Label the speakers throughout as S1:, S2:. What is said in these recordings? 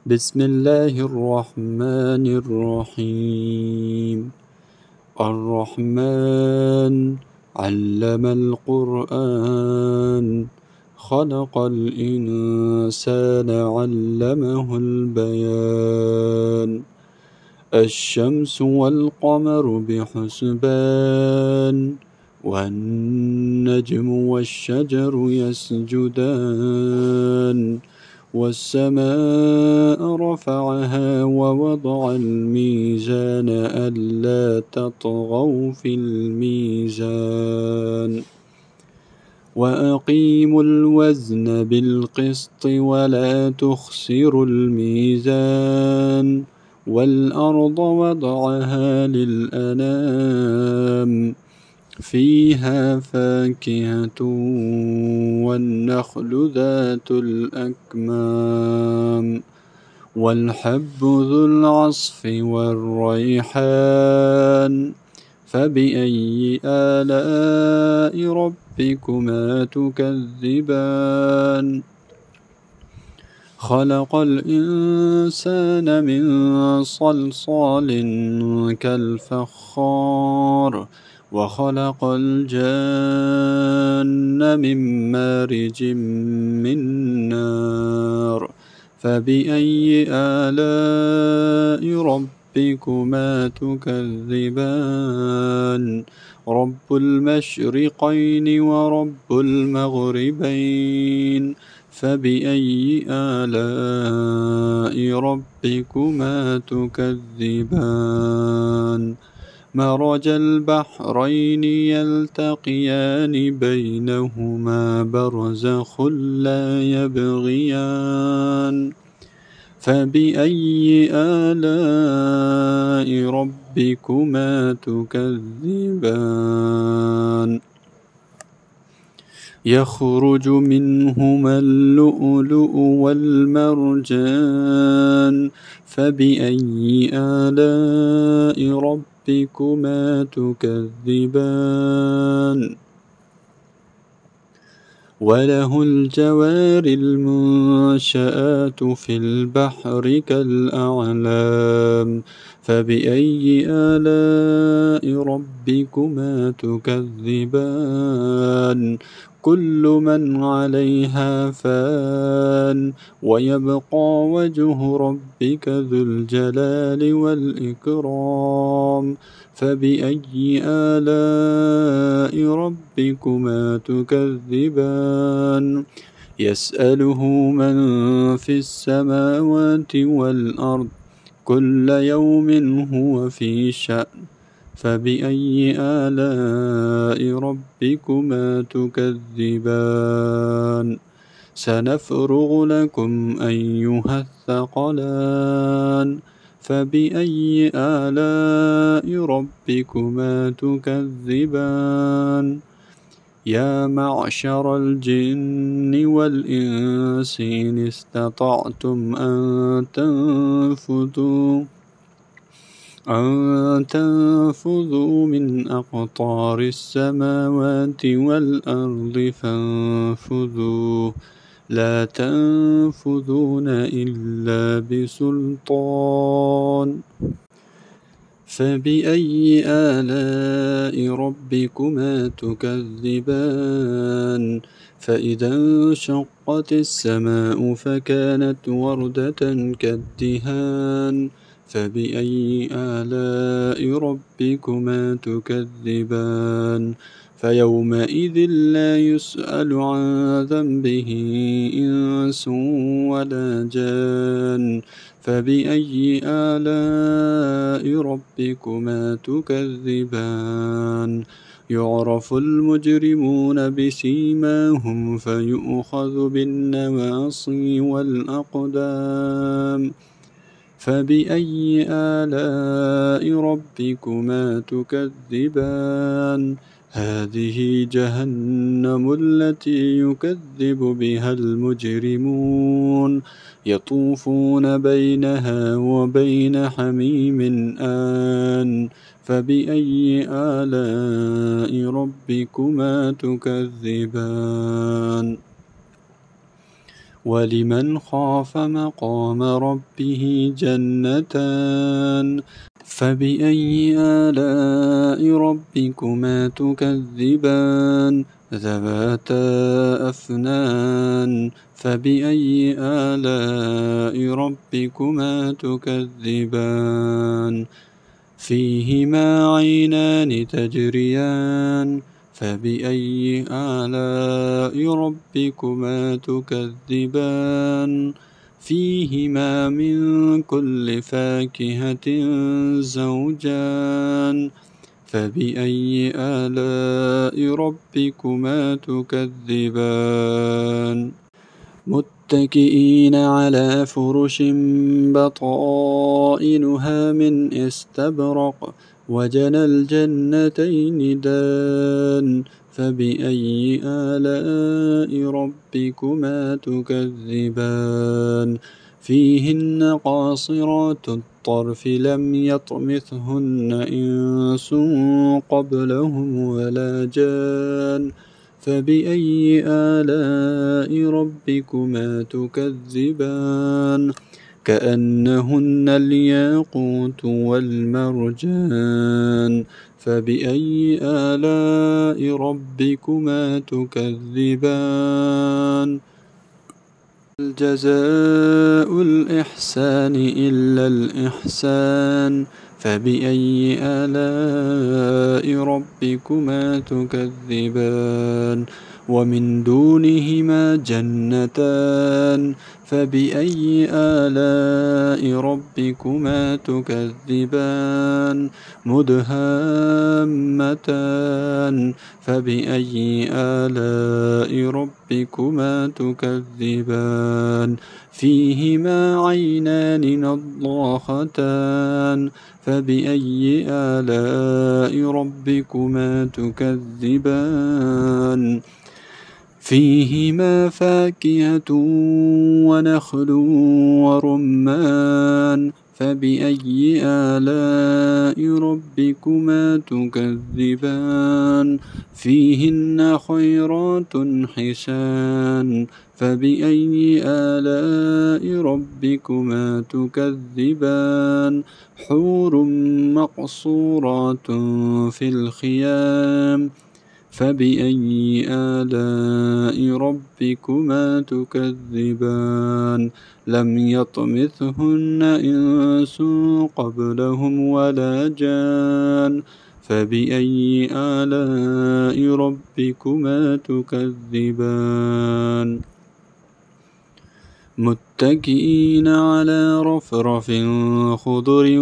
S1: بسم الله الرحمن الرحيم. الرحمن علم القرآن، خلق الإنسان علمه البيان. الشمس والقمر بحسبان، والنجم والشجر يسجدان. والسماء رفعها ووضع الميزان ألا تطغوا في الميزان، وأقيموا الوزن بالقسط ولا تخسروا الميزان. والأرض وضعها للأنام، فيها فاكهة والنخل ذات الأكمام، والحب ذو العصف والريحان. فبأي آلاء ربكما تكذبان؟ خلق الإنسان من صلصال كالفخار، وخلق الجان من مارج من نار. فبأي آلاء ربكما تكذبان؟ رب المشرقين ورب المغربين، فبأي آلاء ربكما تكذبان؟ مرج البحرين يلتقيان بينهما برزخ لا يبغيان. فبأي آلاء ربكما تكذبان؟ يخرج منهما اللؤلؤ والمرجان. فبأي آلاء ربكما تكذبان؟ وله الجوار المنشآت في البحر كالأعلام. فبأي آلاء ربكما تكذبان؟ كل من عليها فان، ويبقى وجه ربك ذو الجلال والإكرام. فبأي آلاء ربكما تكذبان؟ يسأله من في السماوات والأرض، كل يوم هو في شأن. فبأي آلاء ربكما تكذبان؟ سنفرغ لكم أيها الثقلان. فبأي آلاء ربكما تكذبان؟ يا معشر الجن والإنس إن استطعتم أن تنفذوا من أقطار السماوات والأرض فانفذوا، لا تنفذون إلا بسلطان. فبأي آلاء ربكما تكذبان؟ فإذا انشقت السماء فكانت وردة كالدهان. فبأي آلاء ربكما تكذبان؟ فيومئذ لا يسأل عن ذنبه إنس ولا جان. فبأي آلاء ربكما تكذبان؟ يعرف المجرمون بسيماهم فيؤخذ بالنواصي والأقدام. فبأي آلاء ربكما تكذبان؟ هذه جهنم التي يكذب بها المجرمون، يطوفون بينها وبين حميم آن. فبأي آلاء ربكما تكذبان؟ ولمن خاف مقام ربه جنتان فبأي آلاء ربكما تكذبان ذواتا أفنان فبأي آلاء ربكما تكذبان فيهما عينان تجريان فبأي آلاء ربكما تكذبان فيهما من كل فاكهة زوجان فبأي آلاء ربكما تكذبان متكئين على فرش بطائنها من استبرق وجنى الجنتين دان فبأي آلاء ربكما تكذبان فيهن قاصرات الطرف لم يطمثهن إنس قبلهم ولا جان فبأي آلاء ربكما تكذبان كأنهن الياقوت والمرجان فبأي آلاء ربكما تكذبان الجزاء الإحسان إلا الإحسان فبأي آلاء ربكما تكذبان ومن دونهما جنتان فبأي آلاء ربكما تكذبان مدهامتان فبأي آلاء ربكما تكذبان فيهما عينان نضاختان فبأي آلاء ربكما تكذبان فيهما فاكهة ونخل ورمان فبأي آلاء ربكما تكذبان فيهن خيرات حسان فبأي آلاء ربكما تكذبان حور مقصورات في الخيام فبأي آلاء ربكما تكذبان لم يطمثهن إنس قبلهم ولا جان فبأي آلاء ربكما تكذبان متكئين على رفرف خضر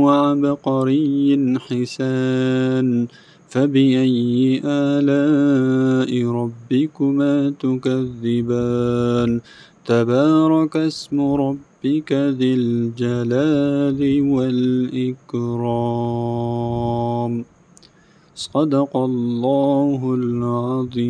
S1: وعبقري حسان فبأي آلاء ربكما تكذبان تبارك اسم ربك ذي الجلال والإكرام صدق الله العظيم.